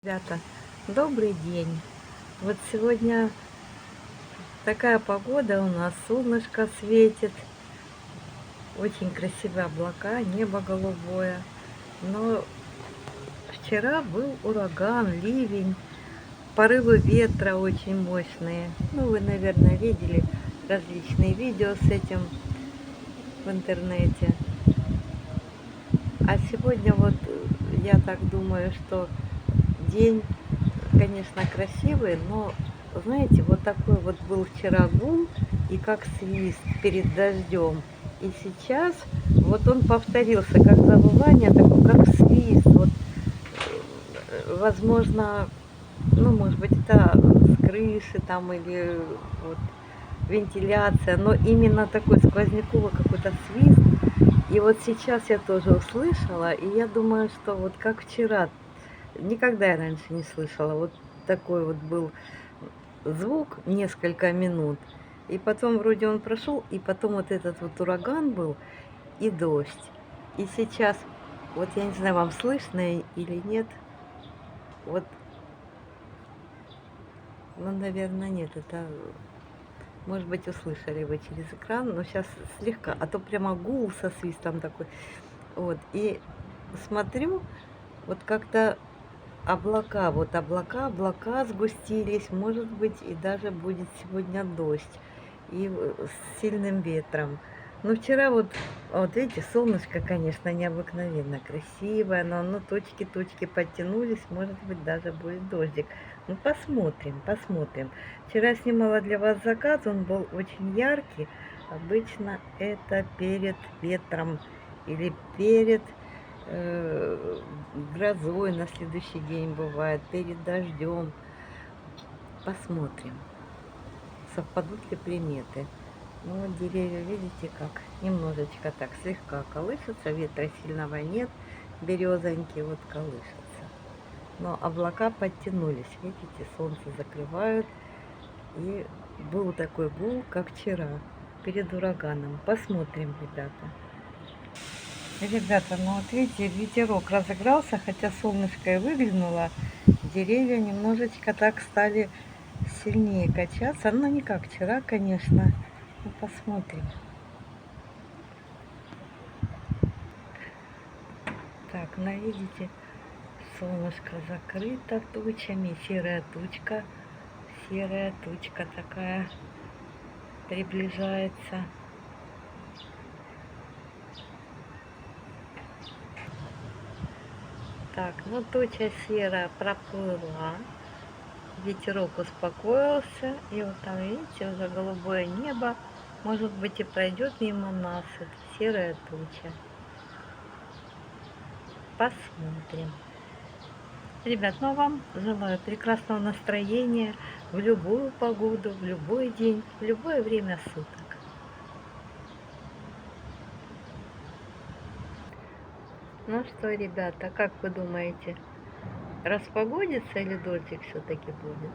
Ребята, добрый день. Вот сегодня такая погода у нас, солнышко светит, очень красивые облака, небо голубое. Но вчера был ураган, ливень, порывы ветра очень мощные. Ну, вы, наверное, видели различные видео с этим в интернете. А сегодня вот я так думаю, что день, конечно, красивый, но, знаете, вот такой вот был вчера гул и как свист перед дождем. И сейчас вот он повторился, как завывание, такое, как свист. Вот, возможно, ну, может быть, это с крыши там или вот вентиляция, но именно такой сквозняковый какой-то свист. И вот сейчас я тоже услышала, и я думаю, что вот как вчера, никогда я раньше не слышала, вот такой вот был звук несколько минут, и потом вроде он прошел, и потом вот этот вот ураган был и дождь. И сейчас, вот я не знаю, вам слышно или нет, вот, ну, наверное, нет, это, может быть, услышали вы через экран, но сейчас слегка, а то прямо гул со свистом такой. Вот, и смотрю, вот как-то облака сгустились, может быть, и даже будет сегодня дождь, и с сильным ветром. Но вчера вот видите, солнышко, конечно, необыкновенно красивое, но оно точки подтянулись, может быть, даже будет дождик. Ну, посмотрим, посмотрим. Вчера снимала для вас закат, он был очень яркий. Обычно это перед ветром или перед грозой на следующий день бывает, перед дождем. Посмотрим, совпадут ли приметы. Ну, вот деревья, видите, как немножечко так слегка колышутся, ветра сильного нет, березоньки вот колышутся. Но облака подтянулись, видите, солнце закрывают. И был такой гул, как вчера, перед ураганом. Посмотрим, ребята. Ребята, ну вот видите, ветерок разыгрался, хотя солнышко и выглянуло, деревья немножечко так стали сильнее качаться, но не как вчера, конечно. Ну, посмотрим. Так, ну видите, солнышко закрыто тучами, серая тучка такая приближается. Так, ну туча серая проплыла. Ветерок успокоился, и вот там, видите, уже голубое небо, может быть, и пройдет мимо нас эта серая туча. Посмотрим. Ребят, ну а вам желаю прекрасного настроения в любую погоду, в любой день, в любое время суток. Ну что, ребята, как вы думаете, распогодится или дождик все-таки будет?